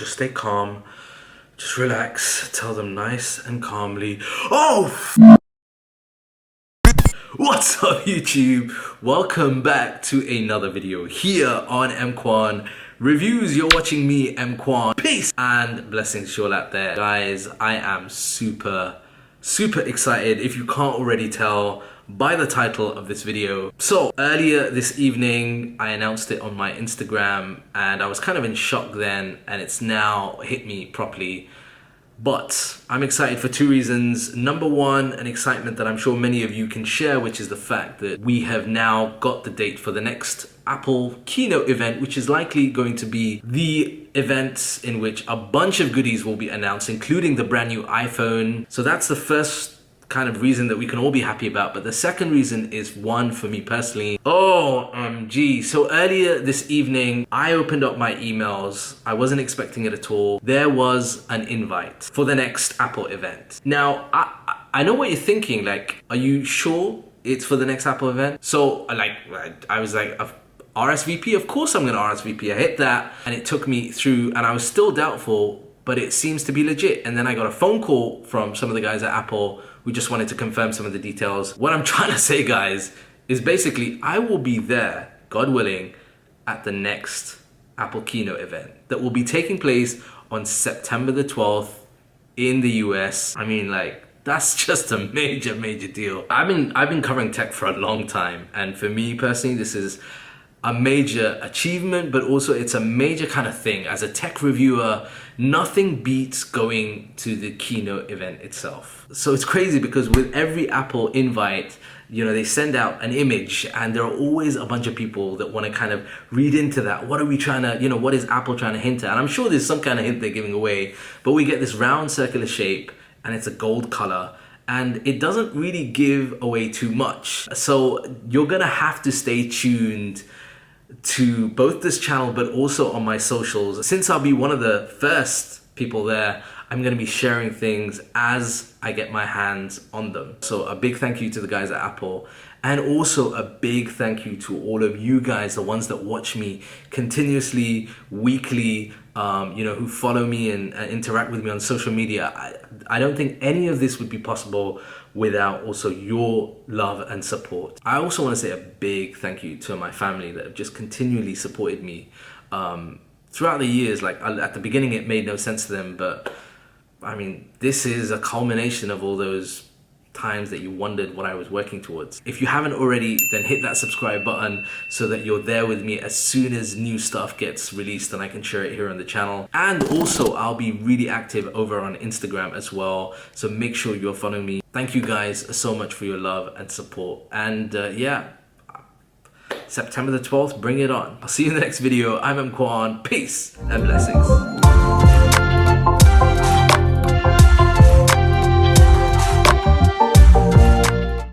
just stay calm. Just relax. Tell them nice and calmly. Oh! What's up, YouTube? Welcome back to another video here on M-Quan Reviews. You're watching me, M-Quan. Peace and blessings to you all out there. Guys, I am super excited, if you can't already tell by the title of this video. So earlier this evening, I announced it on my Instagram and I was kind of in shock then, and it's now hit me properly. But I'm excited for two reasons. Number one, an excitement that I'm sure many of you can share, which is the fact that we have now got the date for the next Apple keynote event, which is likely going to be the event in which a bunch of goodies will be announced, including the brand new iPhone. So that's the first kind of reason that we can all be happy about. But the second reason is one for me personally. OMG. So earlier this evening, I opened up my emails. I wasn't expecting it at all. There was an invite for the next Apple event. Now, I know what you're thinking. Like, are you sure it's for the next Apple event? So I was like, RSVP? Of course I'm gonna RSVP. I hit that and it took me through, and I was still doubtful, but it seems to be legit. And then I got a phone call from some of the guys at Apple who just wanted to confirm some of the details. What I'm trying to say, guys, is basically I will be there, God willing, at the next Apple keynote event that will be taking place on September the 12th in the US. I mean, like, that's just a major deal. I've been covering tech for a long time, and for me personally, this is a major achievement, but also it's a major kind of thing. As a tech reviewer, nothing beats going to the keynote event itself. So it's crazy because with every Apple invite, you know, they send out an image and there are always a bunch of people that want to kind of read into that. What are we trying to, you know, what is Apple trying to hint at? And I'm sure there's some kind of hint they're giving away, but we get this round circular shape and it's a gold color, and it doesn't really give away too much. So you're gonna have to stay tuned to both this channel but also on my socials. Since I'll be one of the first people there, I'm gonna be sharing things as I get my hands on them. So a big thank you to the guys at Apple, and also a big thank you to all of you guys, the ones that watch me continuously, weekly, you know, who follow me and interact with me on social media. I don't think any of this would be possible without also your love and support. I also want to say a big thank you to my family that have just continually supported me throughout the years. Like, at the beginning it made no sense to them, but I mean, this is a culmination of all those times that you wondered what I was working towards. If you haven't already, then hit that subscribe button so that you're there with me as soon as new stuff gets released and I can share it here on the channel. And also, I'll be really active over on Instagram as well, so make sure you're following me. Thank you guys so much for your love and support. And yeah, September the 12th, bring it on. I'll see you in the next video. I'm M-Quan. Peace and blessings.